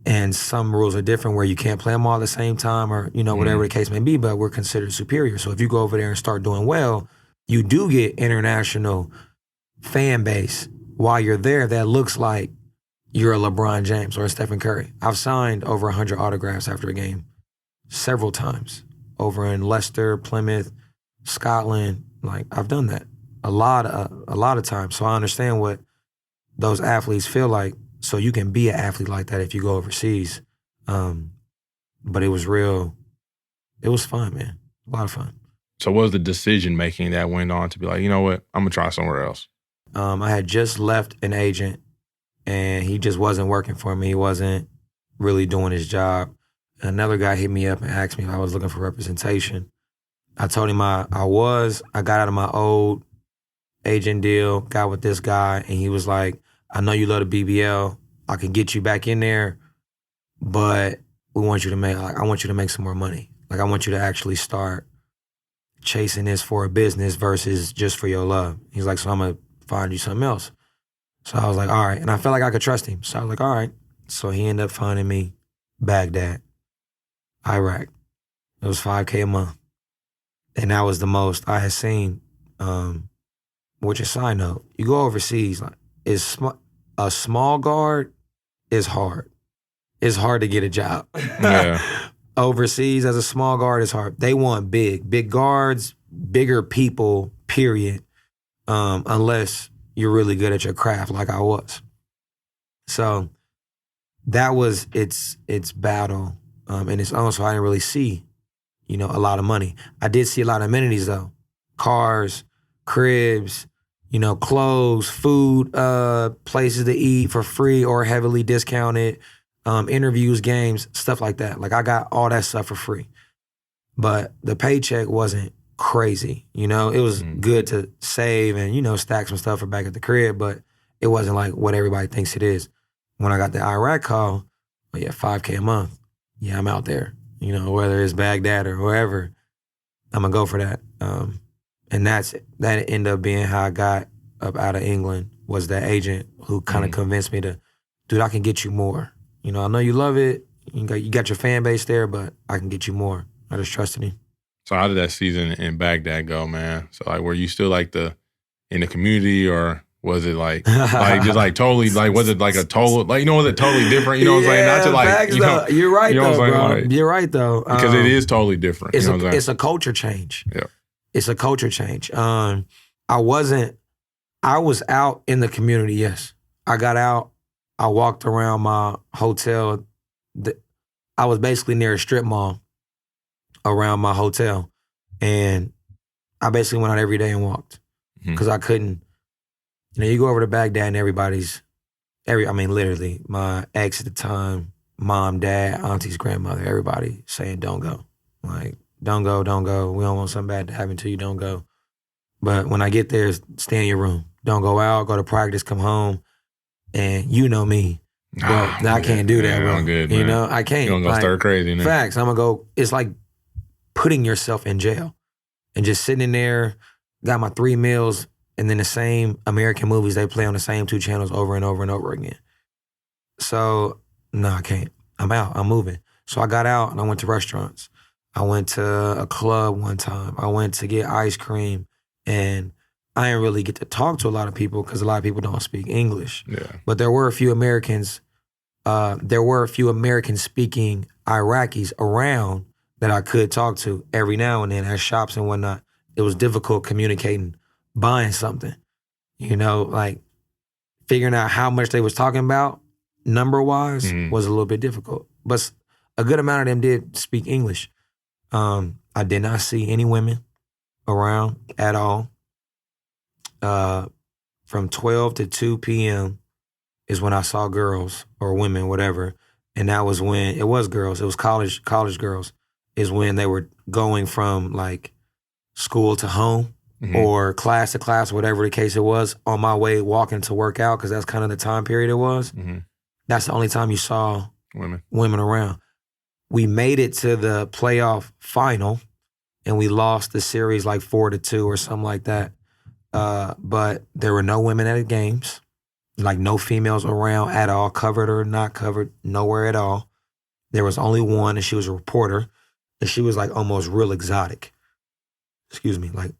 Speaker 2: And some rules are different, where you can't play them all at the same time, or, whatever the case may be, but we're considered superior. So if you go over there and start doing well, you do get international fan base while you're there that looks like you're a LeBron James or a Stephen Curry. I've signed over 100 autographs after a game several times over in Leicester, Plymouth, Scotland. Like, I've done that a lot of times. So I understand what those athletes feel like. So you can be an athlete like that if you go overseas. But it was real. It was fun, man. A lot of fun.
Speaker 1: So what was the decision making that went on to be like, you know what, I'm gonna try somewhere else?
Speaker 2: I had just left an agent, and he just wasn't working for me. He wasn't really doing his job. Another guy hit me up and asked me if I was looking for representation. I told him I was. I got out of my old agent deal, got with this guy, and he was like, I know you love the BBL. I can get you back in there, but I want you to make some more money. Like, I want you to actually start chasing this for a business versus just for your love. He's like, so I'm going to find you something else. So I was like, all right. And I felt like I could trust him. So I was like, all right. So he ended up finding me Baghdad, Iraq. It was $5K a month. And that was the most I had seen. Which is, side note, you go overseas, like, a small guard is hard. It's hard to get a job.
Speaker 1: Yeah.
Speaker 2: Overseas, as a small guard, is hard. They want big guards, bigger people, period. Unless you're really good at your craft like I was. So that was its battle in its own. So I didn't really see, a lot of money. I did see a lot of amenities though. Cars, cribs, clothes, food, places to eat for free or heavily discounted, interviews, games, stuff like that. Like I got all that stuff for free. But the paycheck wasn't crazy. It was good to save and, stack some stuff for back at the crib, but it wasn't like what everybody thinks it is. When I got the Iraq call, well, yeah, $5K a month. Yeah, I'm out there. Whether it's Baghdad or wherever, I'm gonna go for that. And that ended up being how I got up out of England, was that agent who kind of convinced me to, dude, I can get you more. I know you love it. You got your fan base there, but I can get you more. I just trusted him.
Speaker 1: So how did that season in Baghdad go, man? So like, were you still like in the community, or was it like just like totally, like, was it like a total, like, was it totally different? You know what I'm saying? Not to like,
Speaker 2: facts, you're right though, bro. Like, you're right though.
Speaker 1: Because it is totally different.
Speaker 2: It's a culture change.
Speaker 1: Yeah.
Speaker 2: It's a culture change. I was out in the community, yes. I got out, I walked around my hotel. I was basically near a strip mall around my hotel. And I basically went out every day and walked. Because I couldn't, you go over to Baghdad and literally, my ex at the time, mom, dad, auntie's grandmother, everybody saying, don't go. Like, don't go. We don't want something bad to happen to you, don't go. But when I get there, stay in your room. Don't go out, go to practice, come home. And you know me. Bro, I can't do that, bro.
Speaker 1: I'm good, man.
Speaker 2: I can't.
Speaker 1: You're going to stir crazy, man.
Speaker 2: Facts. I'm going to go, it's like putting yourself in jail. And just sitting in there, got my 3 meals, and then the same American movies, they play on the same 2 channels over and over and over again. So, no, I can't. I'm out. I'm moving. So I got out and I went to restaurants. I went to a club one time. I went to get ice cream, and I didn't really get to talk to a lot of people because a lot of people don't speak English.
Speaker 1: Yeah.
Speaker 2: But there were a few Americans, speaking Iraqis around that I could talk to every now and then at shops and whatnot. It was difficult communicating, buying something, like figuring out how much they was talking about number-wise was a little bit difficult. But a good amount of them did speak English. I did not see any women around at all. From 12 to 2 p.m. is when I saw girls or women, whatever. And that was when, it was girls, it was college girls, is when they were going from like school to home or class to class, whatever the case it was, on my way walking to work out, because that's kind of the time period it was. That's the only time you saw women around. We made it to the playoff final, and we lost the series like 4-2 or something like that. But there were no women at the games, like no females around at all, covered or not covered, nowhere at all. There was only one, and she was a reporter, and she was like almost real exotic. Like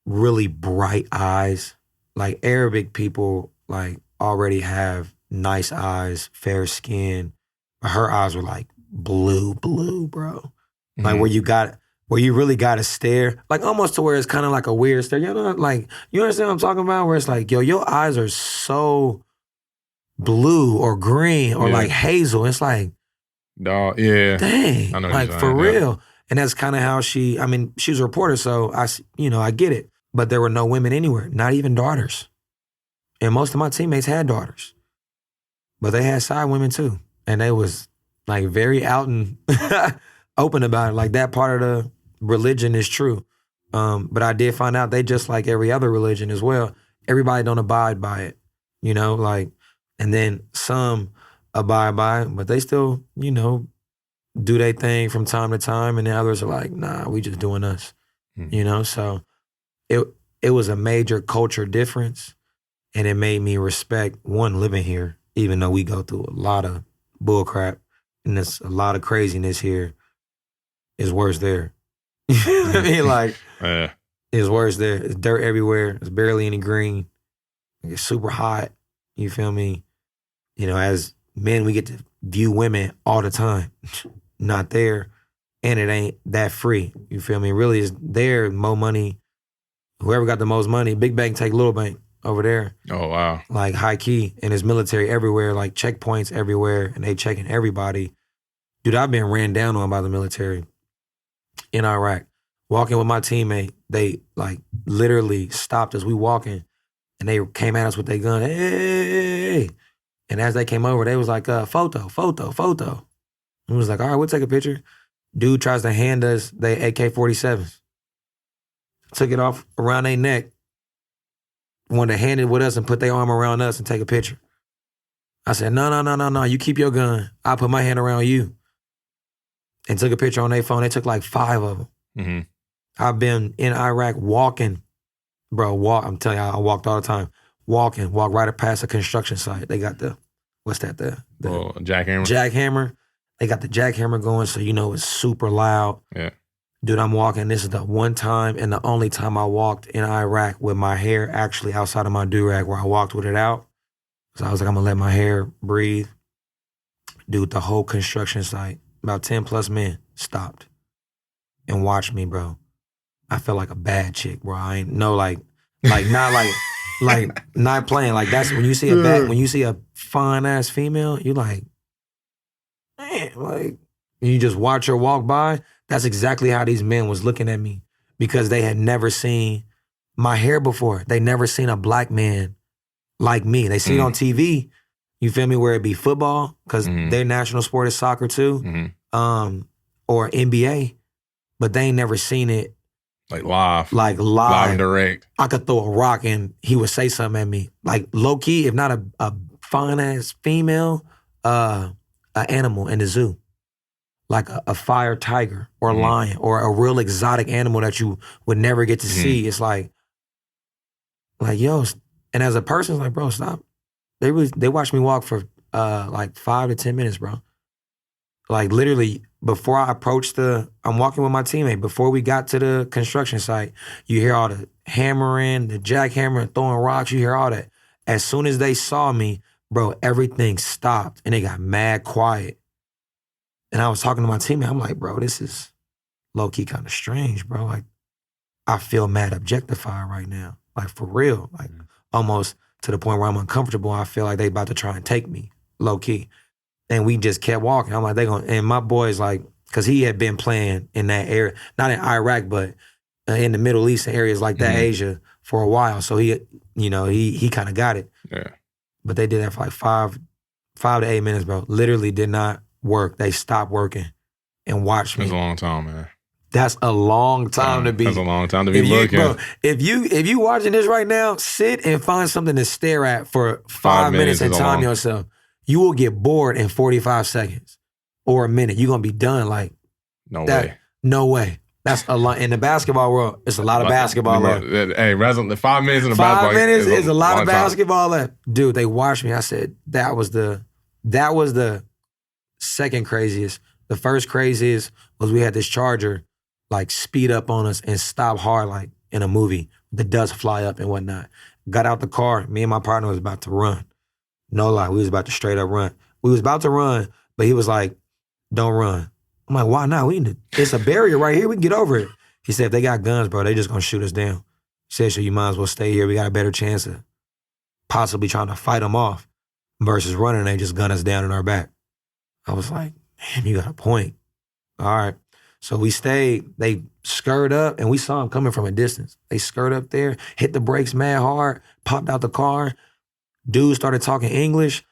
Speaker 2: really bright eyes. Like Arabic people like already have nice eyes, fair skin. But her eyes were like blue, bro. Like where you really got to stare, like almost to where it's kind of like a weird stare. Like, you understand what I'm talking about? Where it's like, yo, your eyes are so blue or green or like hazel. It's like,
Speaker 1: dog, yeah.
Speaker 2: Dang,
Speaker 1: I know
Speaker 2: like for real. And that's kind of how she was a reporter, so I get it. But there were no women anywhere, not even daughters. And most of my teammates had daughters. But they had side women too. And they was like very out and open about it. Like that part of the religion is true. But I did find out they just like every other religion as well. Everybody don't abide by it, and then some abide by it, but they still, do their thing from time to time. And then others are like, nah, we just doing us, So it was a major culture difference, and it made me respect, one, living here, even though we go through a lot of bull crap and there's a lot of craziness here. It's worse there. You know what I mean? Like, it's worse there. It's dirt everywhere. There's barely any green. It's super hot. You feel me? As men, we get to view women all the time. Not there. And it ain't that free. You feel me? Really, it's there, more money. Whoever got the most money, big bank take little bank. over there.
Speaker 1: Oh, wow.
Speaker 2: Like high key. And there's military everywhere, like checkpoints everywhere, and they checking everybody. Dude, I've been ran down on by the military in Iraq. Walking with my teammate, they like literally stopped us. We walking, and they came at us with their gun. Hey! And as they came over, they was like, photo. And we was like, all right, we'll take a picture. Dude tries to hand us their AK-47s. Took it off around their neck. Wanted to hand it with us and put their arm around us and take a picture. I said, no. You keep your gun. I'll put my hand around you. And took a picture on their phone. They took like 5 of them.
Speaker 1: Mm-hmm.
Speaker 2: I've been in Iraq walking. Bro, I'm telling you, I walked all the time. Walk right past a construction site. They got what's that? The
Speaker 1: jackhammer?
Speaker 2: Jackhammer. They got the jackhammer going, so you know it's super loud.
Speaker 1: Yeah.
Speaker 2: Dude, I'm walking. This is the one time and the only time I walked in Iraq with my hair actually outside of my do-rag where I walked with it out. So I was like, I'm going to let my hair breathe. Dude, the whole construction site, about 10 plus men, stopped and watched me, bro. I felt like a bad chick, bro. I ain't no like not like not playing. Like that's when you see a fine ass female, you like, man, like you just watch her walk by. That's exactly how these men was looking at me because they had never seen my hair before. They never seen a black man like me. They see it on TV, you feel me, where it be football, because their national sport is soccer too, or NBA, but they ain't never seen it
Speaker 1: like live
Speaker 2: and
Speaker 1: direct.
Speaker 2: I could throw a rock and he would say something at me. Like low key, if not a fine ass female, an animal in the zoo. Like a fire tiger or a lion or a real exotic animal that you would never get to see. It's like, yo, and as a person, it's like, bro, stop. They watched me walk for like 5 to 10 minutes, bro. Like literally before I approached I'm walking with my teammate. Before we got to the construction site, you hear all the hammering, the jackhammer, throwing rocks, you hear all that. As soon as they saw me, bro, everything stopped and they got mad quiet. And I was talking to my teammate. I'm like, bro, this is low-key kind of strange, bro. Like, I feel mad objectified right now. Like, for real. Like, almost to the point where I'm uncomfortable. I feel like they about to try and take me, low-key. And we just kept walking. I'm like, and my boy's like, because he had been playing in that area, not in Iraq, but in the Middle East and areas like that, Asia, for a while. So he kind of got it.
Speaker 1: Yeah.
Speaker 2: But they did that for like 5 to 8 minutes, bro. Literally did not work. They stopped working and watched me.
Speaker 1: That's a long time, man.
Speaker 2: That's a long time to be.
Speaker 1: That's a long time to be looking.
Speaker 2: Bro, if you watching this right now, sit and find something to stare at for 5 minutes and time yourself. You will get bored in 45 seconds or a minute. You're gonna be done. Like no way. That's a lot in the basketball world. It's a lot of basketball left.
Speaker 1: Hey, 5 minutes in the basketball.
Speaker 2: 5 minutes is a lot of basketball left. Dude, they watched me. I said that was the second craziest. The first craziest was we had this Charger like speed up on us and stop hard like in a movie. The dust fly up and whatnot. Got out the car. Me and my partner was about to run. No lie, we was about to straight up run. We was about to run, but he was like, don't run. I'm like, why not? It's a barrier right here. We can get over it. He said, if they got guns, bro, they just gonna shoot us down. He said, so you might as well stay here. We got a better chance of possibly trying to fight them off versus running and they just gun us down in our back. I was like, damn, you got a point. All right. So we stayed. They skirt up, and we saw them coming from a distance. They skirt up there, hit the brakes mad hard, popped out the car. Dude started talking English,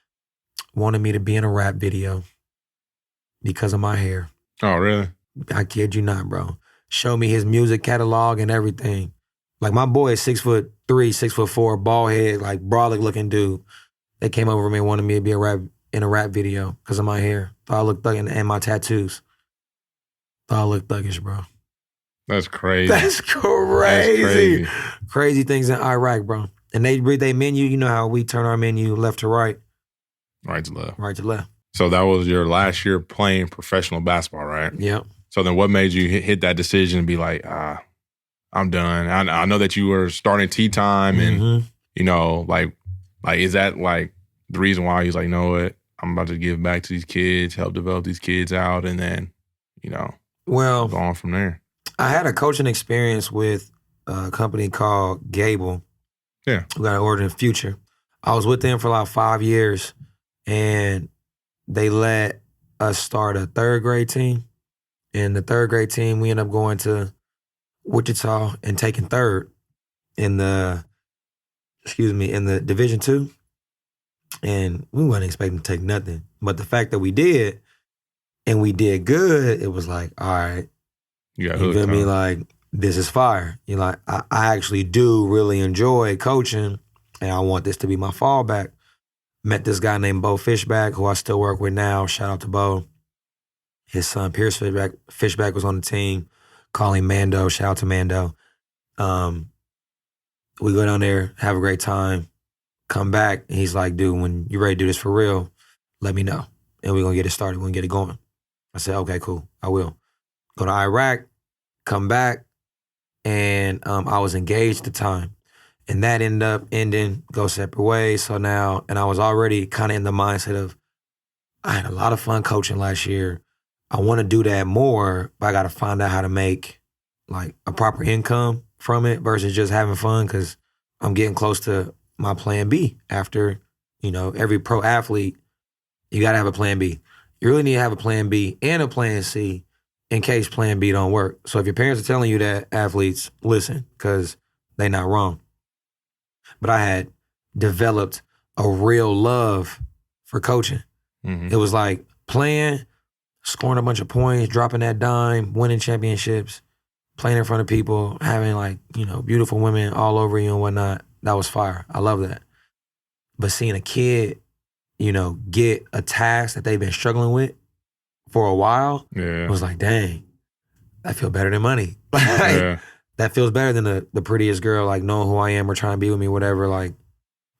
Speaker 2: wanted me to be in a rap video because of my hair.
Speaker 1: Oh, really?
Speaker 2: I kid you not, bro. Showed me his music catalog and everything. Like, my boy is 6'3", 6'4", bald head, like brolic looking dude. They came over to me and wanted me to be in a rap video because of my hair. Thought I looked thuggish, and my tattoos. Thought I looked thuggish, bro.
Speaker 1: That's crazy.
Speaker 2: That's crazy. Crazy things in Iraq, bro. And they read their menu. You know how we turn our menu left to right.
Speaker 1: Right to left.
Speaker 2: Right to left.
Speaker 1: So that was your last year playing professional basketball, right?
Speaker 2: Yep.
Speaker 1: So then what made you hit that decision and be like, I'm done? I know that you were starting tea time and, you know, like is that like the reason why he's like, you know what, I'm about to give back to these kids, help develop these kids out, and then, you know, go on from there?
Speaker 2: I had a coaching experience with a company called Gable.
Speaker 1: Yeah.
Speaker 2: We got an order in the future. I was with them for like 5 years, and they let us start a third grade team. And the third grade team, we ended up going to Wichita and taking third in the Division II. And we wasn't expecting to take nothing. But the fact that we did, and we did good, it was like, all right,
Speaker 1: you
Speaker 2: feel me? Like, this is fire. You know, like, I actually do really enjoy coaching, and I want this to be my fallback. Met this guy named Bo Fishback, who I still work with now. Shout out to Bo. His son, Pierce Fishback was on the team. Call him Mando. Shout out to Mando. We go down there, have a great time, come back, and he's like, dude, when you're ready to do this for real, let me know. And we're going to get it started. We're going to get it going. I said, okay, cool. I will. Go to Iraq, come back, and I was engaged at the time. And that ended up ending, go separate ways. So now, and I was already kind of in the mindset of, I had a lot of fun coaching last year. I want to do that more, but I got to find out how to make like a proper income from it versus just having fun, because I'm getting close to my plan B. After, every pro athlete, you got to have a plan B. You really need to have a plan B and a plan C in case plan B don't work. So if your parents are telling you that, athletes, listen, because they're not wrong. But I had developed a real love for coaching. Mm-hmm. It was like playing, scoring a bunch of points, dropping that dime, winning championships, playing in front of people, having like, beautiful women all over you and whatnot. That was fire. I love that. But seeing a kid, get a task that they've been struggling with for a while, it was like, dang, that feels better than money. That feels better than the prettiest girl, like knowing who I am or trying to be with me, whatever. Like,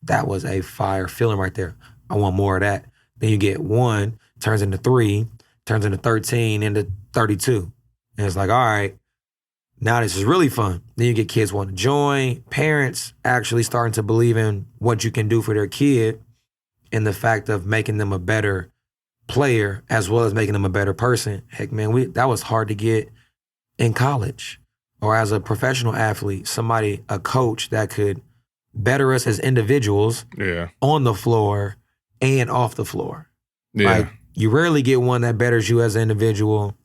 Speaker 2: that was a fire feeling right there. I want more of that. Then you get 1, turns into 3, turns into 13, into 32. And it's like, all right, now this is really fun. Then you get kids wanting to join, parents actually starting to believe in what you can do for their kid, and the fact of making them a better player as well as making them a better person. Heck, man, that was hard to get in college or as a professional athlete, a coach that could better us as individuals on the floor and off the floor. Yeah. Like, you rarely get one that betters you as an individual,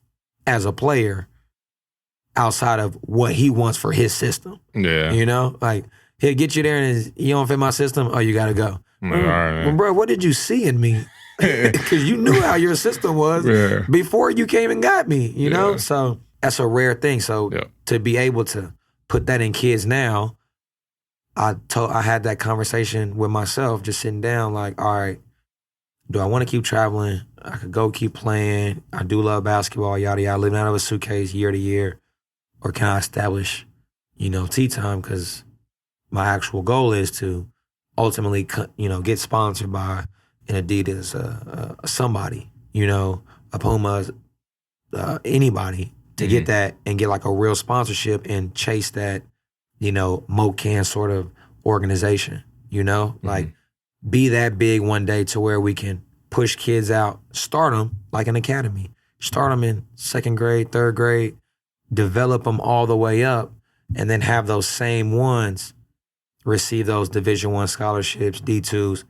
Speaker 2: as a player, outside of what he wants for his system. Yeah. Like, he'll get you there and you don't fit my system, oh, you got to go. All right. Well, bro, what did you see in me? Because you knew how your system was before you came and got me, you know? So that's a rare thing. So to be able to put that in kids now, I had that conversation with myself, just sitting down like, all right, do I want to keep traveling? I could go keep playing. I do love basketball, yada, yada, living out of a suitcase year to year. Or can I establish, tea time? Because my actual goal is to ultimately, get sponsored by an Adidas, somebody, a Puma, anybody, to get that and get like a real sponsorship and chase that, MoCan sort of organization, like be that big one day to where we can push kids out, start them like an academy, start them in 2nd grade, 3rd grade, develop them all the way up, and then have those same ones receive those Division I scholarships, D2s.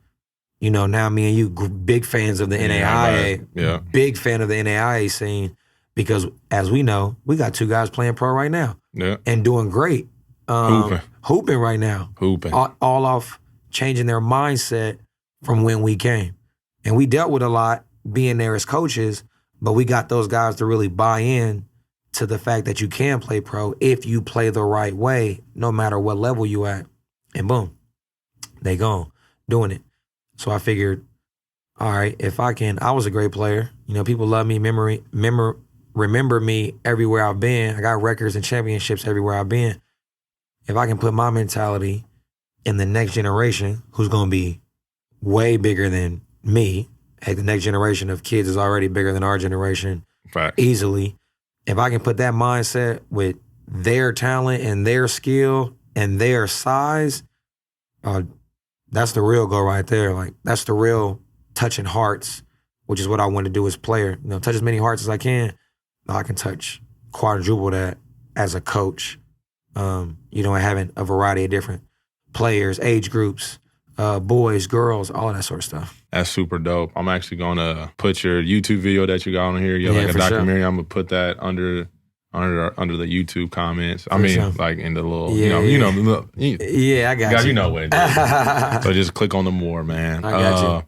Speaker 2: Now me and you, big fans of the NAIA, big fan of the NAIA scene, because as we know, we got 2 guys playing pro right now and doing great. Hooping right now. All off changing their mindset from when we came. And we dealt with a lot being there as coaches, but we got those guys to really buy in to the fact that you can play pro if you play the right way, no matter what level you at. And boom, they gone doing it. So I figured, all right, if I was a great player. People love me, remember me everywhere I've been. I got records and championships everywhere I've been. If I can put my mentality in the next generation, who's going to be way bigger than me, heck, the next generation of kids is already bigger than our generation easily. If I can put that mindset with their talent and their skill and their size, that's the real goal right there. Like, that's the real touching hearts, which is what I want to do as a player. Touch as many hearts as I can. I can touch quadruple that as a coach. Having a variety of different players, age groups, boys, girls, all of that sort of stuff.
Speaker 1: That's super dope. I'm actually gonna put your YouTube video that you got on here. You have like a documentary. Sure. I'm gonna put that under the YouTube comments. Like in the little,
Speaker 2: I got you.
Speaker 1: You know what it is. So just click on the more, man.
Speaker 2: I got you.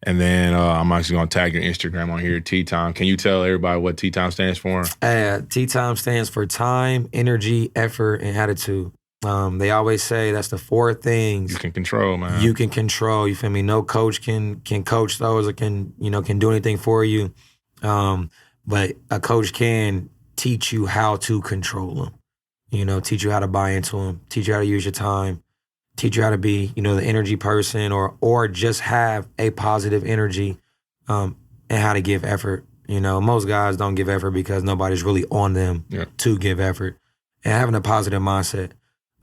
Speaker 1: And then I'm actually gonna tag your Instagram on here, Tea Time. Can you tell everybody what Tea Time stands for?
Speaker 2: Tea Time stands for time, energy, effort, and attitude. They always say that's the 4 things
Speaker 1: you can control, man.
Speaker 2: You can control. You feel me? No coach can coach those or can do anything for you. But a coach can teach you how to control them. Teach you how to buy into them. Teach you how to use your time. Teach you how to be, the energy person or just have a positive energy, and how to give effort. Most guys don't give effort because nobody's really on them to give effort. And having a positive mindset.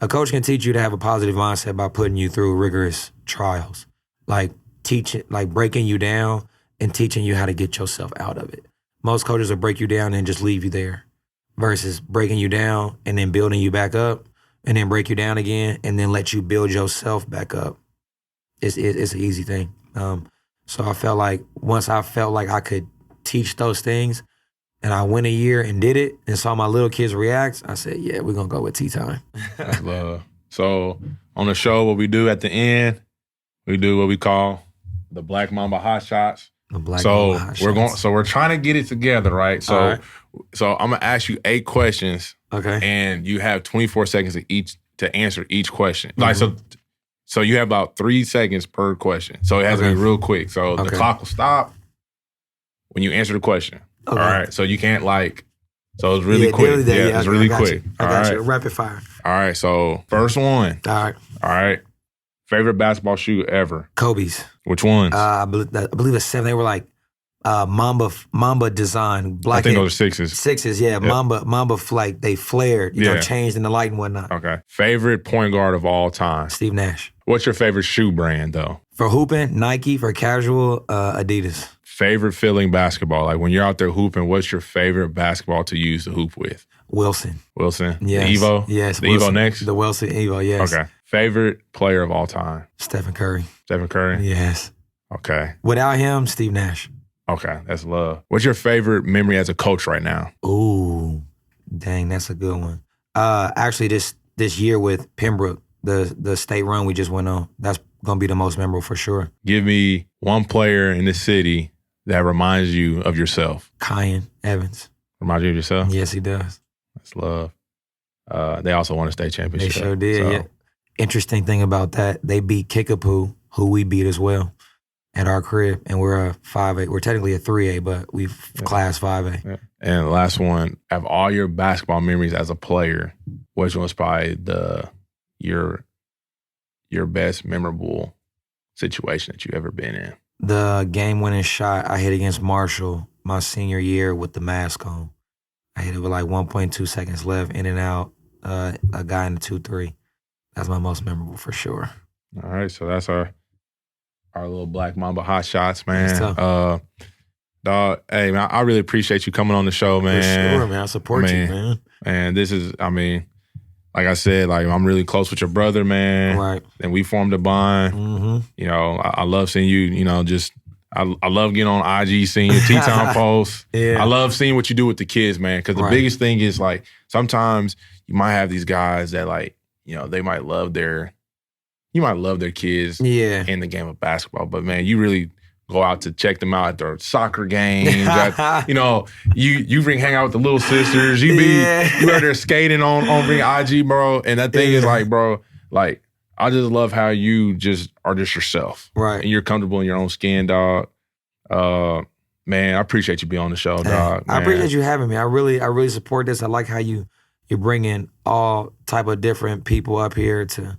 Speaker 2: A coach can teach you to have a positive mindset by putting you through rigorous trials, like breaking you down and teaching you how to get yourself out of it. Most coaches will break you down and just leave you there versus breaking you down and then building you back up and then break you down again and then let you build yourself back up. It's an easy thing. So I felt like once I felt like I could teach those things, and I went a year and did it and saw my little kids react, I said, yeah, we're going to go with Tea Time.
Speaker 1: That's love. So on the show, what we do at the end, we do what we call the Black Mamba Hot Shots.
Speaker 2: Mamba Hot Shots.
Speaker 1: So we're trying to get it together, right? So I'm going to ask you 8 questions.
Speaker 2: Okay.
Speaker 1: And you have 24 seconds to answer each question. Like so you have about 3 seconds per question. So it has to be real quick. So the clock will stop when you answer the question. Okay. All right, so you can't so it's really quick. It's really quick.
Speaker 2: I got you. Rapid fire.
Speaker 1: All right, so first one.
Speaker 2: All
Speaker 1: right. Favorite basketball shoe ever?
Speaker 2: Kobe's.
Speaker 1: Which ones?
Speaker 2: I believe it's 7. They were like Mamba design. Black.
Speaker 1: I think those are 6s.
Speaker 2: 6s, yeah. Yep. Mamba flight. They flared, changed in the light and whatnot.
Speaker 1: Okay. Favorite point guard of all time?
Speaker 2: Steve Nash.
Speaker 1: What's your favorite shoe brand though?
Speaker 2: For hooping, Nike. For casual, Adidas.
Speaker 1: Favorite feeling basketball? Like when you're out there hooping, what's your favorite basketball to use to hoop with?
Speaker 2: Wilson.
Speaker 1: Yes. The Evo?
Speaker 2: Yes.
Speaker 1: The Wilson. Evo next?
Speaker 2: The Wilson Evo, yes.
Speaker 1: Okay. Favorite player of all time?
Speaker 2: Stephen Curry.
Speaker 1: Yes. Okay.
Speaker 2: Without him, Steve Nash.
Speaker 1: Okay, that's love. What's your favorite memory as a coach right now?
Speaker 2: Ooh, dang, that's a good one. Actually, this year with Pembroke, the state run we just went on, that's going to be the most memorable for sure. Give
Speaker 1: me one player in the city that reminds you of yourself.
Speaker 2: Kyan Evans.
Speaker 1: Reminds you of yourself?
Speaker 2: Yes, he does.
Speaker 1: That's love. They also won a state championship.
Speaker 2: They sure did, yeah. Interesting thing about that, they beat Kickapoo, who we beat as well, at our crib, and we're a 5A. We're technically a 3A, but we've class 5A.
Speaker 1: Yeah. And the last one, of all your basketball memories as a player, which one was probably your best memorable situation that you've ever been in?
Speaker 2: The game-winning shot I hit against Marshall my senior year with the mask on. I hit it with like 1.2 seconds left, in and out, a guy in the 2-3. That's my most memorable for sure.
Speaker 1: All right, so that's our little Black Mamba Hot Shots, man. Dog, hey, man, I really appreciate you coming on the show, man.
Speaker 2: For sure, man. I support you, man.
Speaker 1: And this is, like I said, like I'm really close with your brother, man.
Speaker 2: Right.
Speaker 1: And we formed a bond.
Speaker 2: Mm-hmm.
Speaker 1: I love seeing you, I love getting on IG, seeing your Tea Time posts.
Speaker 2: Yeah.
Speaker 1: I love seeing what you do with the kids, man. Because the biggest thing is, like, sometimes you might have these guys that, like, they might love their kids in the game of basketball. But, man, you really go out to check them out at their soccer games. You hang out with the little sisters. You out there skating on IG, bro. And that thing is like, bro, like, I just love how you just are just yourself.
Speaker 2: Right.
Speaker 1: And you're comfortable in your own skin, dog. Man, I appreciate you being on the show, dog.
Speaker 2: I appreciate you having me. I really support this. I like how you're bringing all type of different people up here to,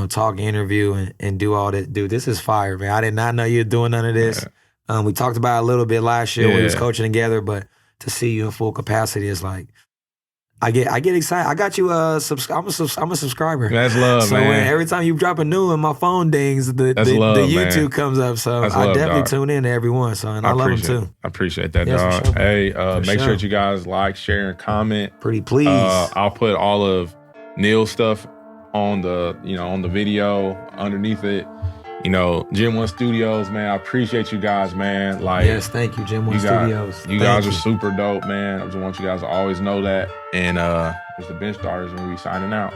Speaker 2: talk, interview, and do all that. Dude, this is fire, man. I did not know you were doing none of this. Yeah. We talked about it a little bit last year when we was coaching together, but to see you in full capacity is like, I get excited. I got you I'm a subscriber.
Speaker 1: That's love,
Speaker 2: so
Speaker 1: man.
Speaker 2: So every time you drop a new one, my phone dings, the YouTube man. Comes up. So I definitely tune in to every one. So and I love them too.
Speaker 1: I appreciate that, dog. Sure. Hey, make sure that you guys like, share, and comment.
Speaker 2: Pretty please.
Speaker 1: I'll put all of Neil's stuff on the video underneath it. Gen 1 Studios, man. I appreciate you guys, man. Like,
Speaker 2: yes, thank you, Gen 1 Studios.
Speaker 1: You guys are super dope, man. I just want you guys to always know that. And it's the Bench Starters, and we signing out.